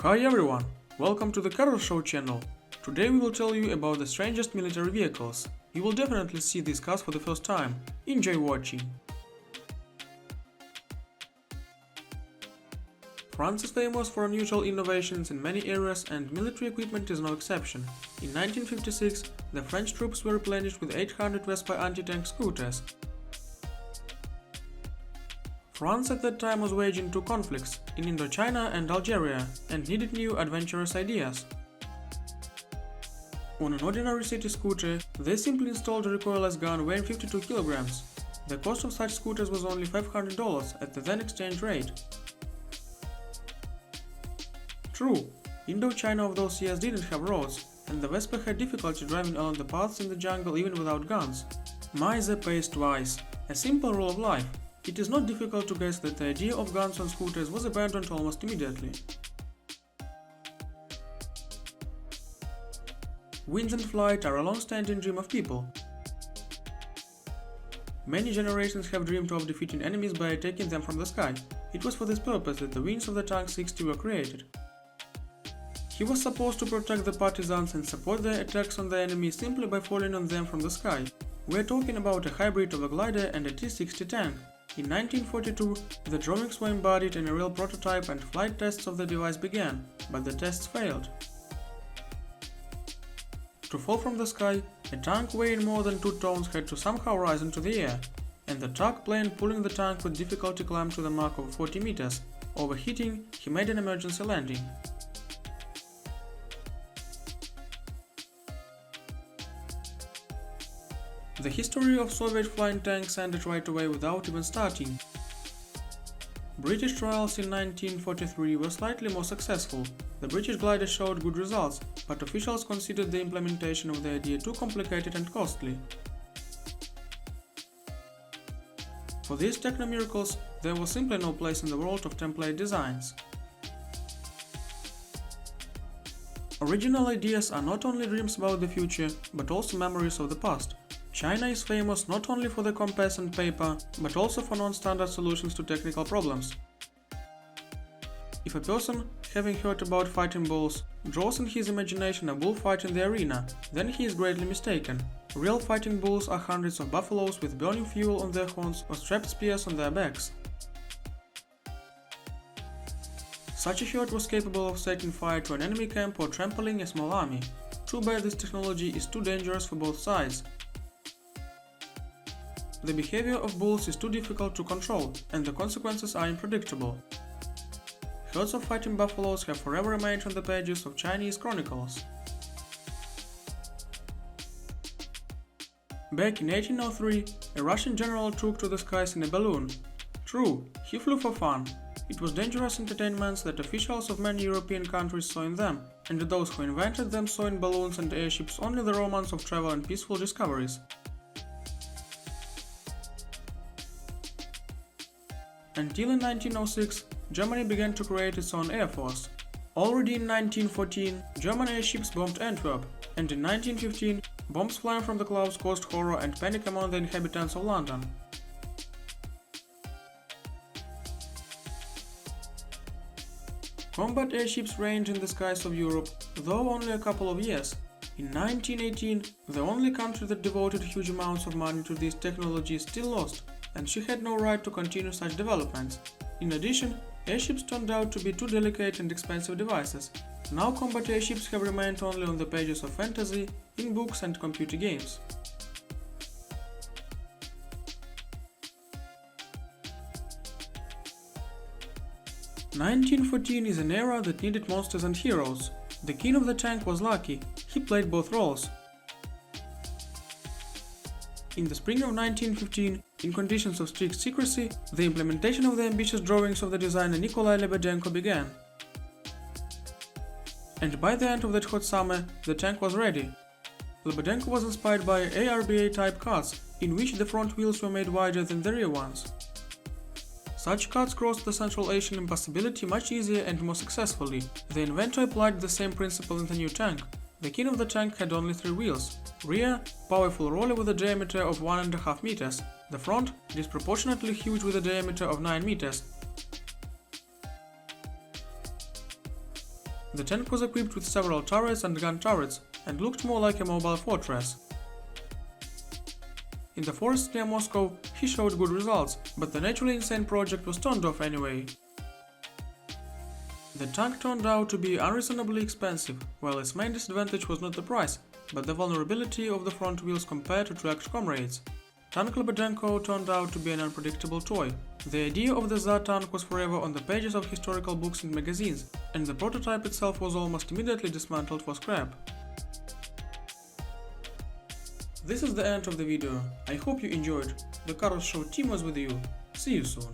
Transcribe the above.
Hi everyone, welcome to the Carros Show channel. Today we will tell you about the strangest military vehicles. You will definitely see these cars for the first time. Enjoy watching. France is famous for unusual innovations in many areas and military equipment is no exception. In 1956, the French troops were replenished with 800 Vespa anti-tank scooters. France at that time was waging two conflicts, in Indochina and Algeria, and needed new adventurous ideas. On an ordinary city scooter, they simply installed a recoilless gun weighing 52 kilograms. The cost of such scooters was only $500 at the then exchange rate. True, Indochina of those years didn't have roads, and the Vespa had difficulty driving along the paths in the jungle even without guns. Miser pays twice. A simple rule of life. It is not difficult to guess that the idea of guns on scooters was abandoned almost immediately. Winds and flight are a long-standing dream of people. Many generations have dreamed of defeating enemies by attacking them from the sky. It was for this purpose that the wings of the Tank 60 were created. He was supposed to protect the partisans and support their attacks on the enemy simply by falling on them from the sky. We're talking about a hybrid of a glider and a T-60 tank. In 1942, the drawings were embodied in a real prototype and flight tests of the device began, but the tests failed. To fall from the sky, a tank weighing more than 2 tons had to somehow rise into the air, and the truck plane pulling the tank with difficulty climbed to the mark of 40 meters. Overheating, he made an emergency landing. The history of Soviet flying tanks ended right away without even starting. British trials in 1943 were slightly more successful. The British glider showed good results, but officials considered the implementation of the idea too complicated and costly. For these techno-miracles, there was simply no place in the world of template designs. Original ideas are not only dreams about the future, but also memories of the past. China is famous not only for the compass and paper, but also for non-standard solutions to technical problems. If a person, having heard about fighting bulls, draws in his imagination a bullfight in the arena, then he is greatly mistaken. Real fighting bulls are hundreds of buffaloes with burning fuel on their horns or strapped spears on their backs. Such a herd was capable of setting fire to an enemy camp or trampling a small army. Too bad this technology is too dangerous for both sides. The behavior of bulls is too difficult to control, and the consequences are unpredictable. Herds of fighting buffaloes have forever remained on the pages of Chinese chronicles. Back in 1803, a Russian general took to the skies in a balloon. True, he flew for fun. It was dangerous entertainments that officials of many European countries saw in them, and those who invented them saw in balloons and airships only the romance of travel and peaceful discoveries. Until in 1906, Germany began to create its own air force. Already in 1914, German airships bombed Antwerp, and in 1915, bombs flying from the clouds caused horror and panic among the inhabitants of London. Combat airships reigned in the skies of Europe, though only a couple of years. In 1918, the only country that devoted huge amounts of money to these technologies still lost, and she had no right to continue such developments. In addition, airships turned out to be too delicate and expensive devices. Now combat airships have remained only on the pages of fantasy, in books and computer games. "1914 is an era that needed monsters and heroes. The king of the tank was lucky, he played both roles. In the spring of 1915, in conditions of strict secrecy, the implementation of the ambitious drawings of the designer Nikolai Lebedenko began. And by the end of that hot summer, the tank was ready. Lebedenko was inspired by ARBA-type cuts, in which the front wheels were made wider than the rear ones. Such cuts crossed the Central Asian impossibility much easier and more successfully. The inventor applied the same principle in the new tank. The king of the tank had only 3 wheels. Rear, powerful roller with a diameter of 1.5 meters. The front, disproportionately huge with a diameter of 9 meters. The tank was equipped with several turrets and gun turrets and looked more like a mobile fortress. In the forest near Moscow, he showed good results, but the naturally insane project was turned off anyway. The tank turned out to be unreasonably expensive, while its main disadvantage was not the price, but the vulnerability of the front wheels compared to tracked comrades. Tank Lebedenko turned out to be an unpredictable toy. The idea of the Tsar tank was forever on the pages of historical books and magazines, and the prototype itself was almost immediately dismantled for scrap. This is the end of the video. I hope you enjoyed. The Carros Show team was with you. See you soon.